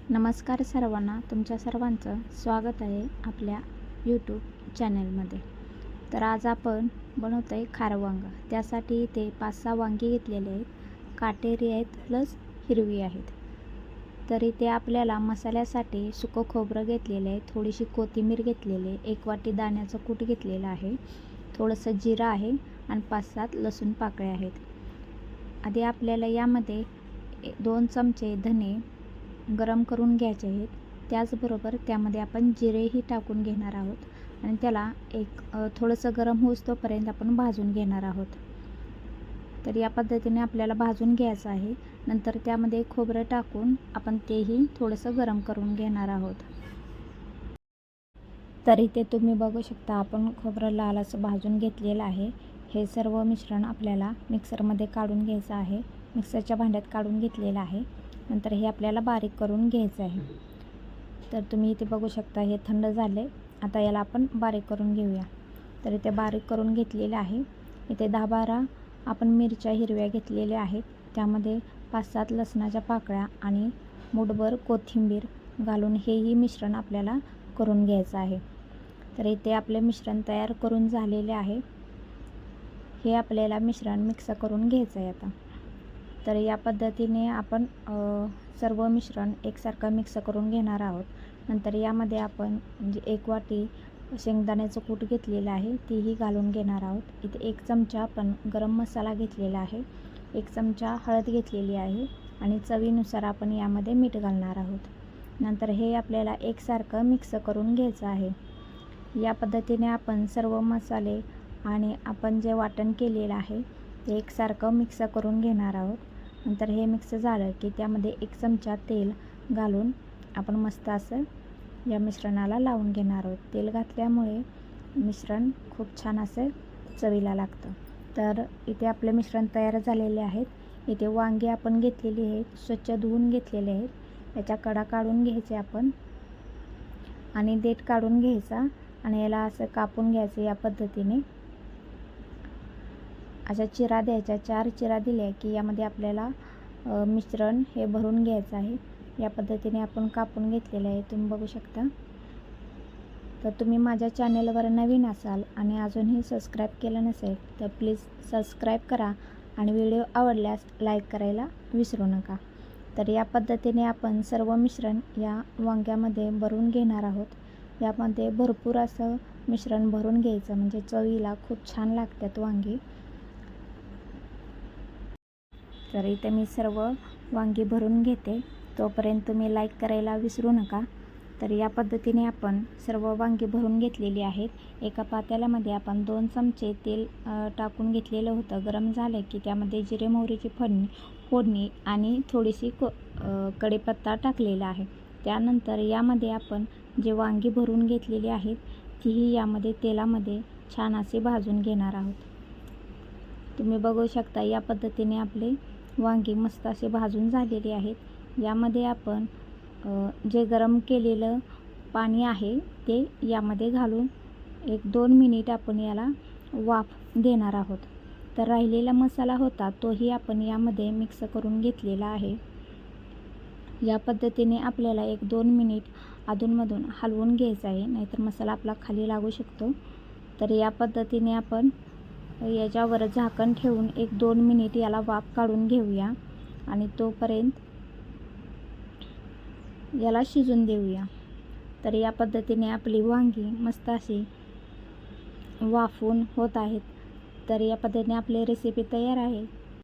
नमस्कार सर्वांना, तुमच्या सर्वांचं स्वागत आहे आपल्या यूट्यूब चॅनलमध्ये. तर आज आपण बनवतो आहे खारं वांगं. त्यासाठी इथे 5-6 वांगी घेतलेले आहेत. काटेरी आहेत प्लस हिरवी आहेत. तर इथे आपल्याला मसाल्यासाठी सुकं खोबरं घेतलेलं आहे, थोडीशी कोथिंबीर घेतलेली आहे, 1 वाटी दाण्याचं कूट घेतलेलं आहे, थोडंसं जिरं आहे आणि 5-7 लसूण पाकळ्या आहेत. आधी आपल्याला यामध्ये 2 चमचे धने गरम करून घ्यायचे आहेत. त्याचबरोबर त्यामध्ये आपण जिरेही टाकून घेणार आहोत आणि त्याला थोडंसं गरम होऊस तोपर्यंत आपण भाजून घेणार आहोत. तर या पद्धतीने आपल्याला भाजून घ्यायचं आहे. नंतर त्यामध्ये खोबरं टाकून आपण तेही थोडंसं गरम करून घेणार आहोत. तर इथे तुम्ही बघू शकता आपण खोबरं लाल असं भाजून घेतलेलं आहे. हे सर्व मिश्रण आपल्याला मिक्सरमध्ये काढून घ्यायचं आहे. मिक्सरच्या भांड्यात काढून घेतलेलं आहे. नंतर हे आपल्याला बारीक करून घ्यायचं आहे. तर तुम्ही इथे बघू शकता हे थंड झाले. आता याला आपण बारीक करून घेऊया. तर इथे बारीक करून घेतलेले आहे. इथे 10-12 आपण मिरच्या हिरव्या घेतलेल्या आहेत. त्यामध्ये 5-7 लसणाच्या पाकळ्या आणि मूठभर कोथिंबीर घालून हेही मिश्रण आपल्याला करून घ्यायचं आहे. तर इथे आपले मिश्रण तयार करून झालेले आहे. हे आपल्याला मिश्रण मिक्स करून घ्यायचं आहे आता. तर या पद्धतीने आपण सर्व मिश्रण एकसारखं मिक्स करून घेणार आहोत. नंतर यामध्ये आपण 1 वाटी शेंगदाण्याचं कूट घेतलेलं आहे, तेही घालून घेणार आहोत. इथे 1 चमचा आपण गरम मसाला घेतलेला आहे, 1 चमचा हळद घेतलेली आहे आणि चवीनुसार आपण यामध्ये मीठ घालणार आहोत. नंतर हे आपल्याला एकसारखं मिक्स करून घ्यायचं आहे. या पद्धतीने आपण सर्व मसाले आणि आपण जे वाटण केलेलं आहे ते एकसारखं मिक्स करून घेणार आहोत. नंतर हे मिक्स झालं की त्यामध्ये 1 चमचा तेल घालून आपण मस्त असं या मिश्रणाला लावून घेणार आहोत. तेल घातल्यामुळे मिश्रण खूप छान असं चवीला लागतं. तर इथे आपले मिश्रण तयार झालेले आहेत. इथे वांगी आपण घेतलेली आहेत, स्वच्छ धुवून घेतलेले आहेत. याच्या कडा काढून घ्यायचे आपण आणि देठ काढून घ्यायचा आणि याला असं कापून घ्यायचं. या पद्धतीने अशा चिरा द्यायच्या. 4 चिरा दिल्या की यामध्ये आपल्याला मिश्रण हे भरून घ्यायचं आहे. या पद्धतीने आपण कापून घेतलेलं आहे, तुम्ही बघू शकता. तर तुम्ही माझ्या चॅनलवर नवीन असाल आणि अजूनही सबस्क्राईब केलं नसेल तर प्लीज सबस्क्राईब करा आणि व्हिडिओ आवडल्यास लाईक करायला विसरू नका. तर या पद्धतीने आपण सर्व मिश्रण या वांग्यामध्ये भरून घेणार आहोत. यामध्ये भरपूर असं मिश्रण भरून घ्यायचं म्हणजे चवीला खूप छान लागतात वांगी. तर इथे मी सर्व वांगी भरून घेते, तोपर्यंत तुम्ही लाईक करायला विसरू नका. तर या पद्धतीने आपण सर्व वांगी भरून घेतलेली आहेत. एका पातेल्यामध्ये आपण 2 चमचे तेल टाकून घेतलेलं होतं. गरम झालं की त्यामध्ये जिरे मोहरीची फोडणी आणि थोडीशी कढीपत्ता टाकलेला आहे. त्यानंतर यामध्ये आपण जे वांगी भरून घेतलेली आहेत तीही यामध्ये तेलामध्ये छान असे भाजून घेणार आहोत. तुम्ही बघू शकता या पद्धतीने आपले वांगी मस्त असे भाजून झालेले आहेत. यामध्ये आपण जे गरम केलेलं पाणी आहे ते यामध्ये घालून 1-2 मिनिट आपण याला वाफ देणार आहोत. तर राहिलेला मसाला होता तोही आपण यामध्ये मिक्स करून घेतलेला आहे. या पद्धतीने आपल्याला 1-2 मिनिट अधूनमधून हलवून घ्यायचं आहे, नाहीतर मसाला आपला खाली लागू शकतो. तर या पद्धतीने आपण याच्यावर झाकण ठेवून 1-2 मिनिट याला वाफ काढून घेऊया आणि तोपर्यंत याला शिजून देऊया. तर या पद्धतीने आपली वांगी मस्त अशी वाफून होत आहेत. तर या पद्धतीने आपली रेसिपी तयार आहे.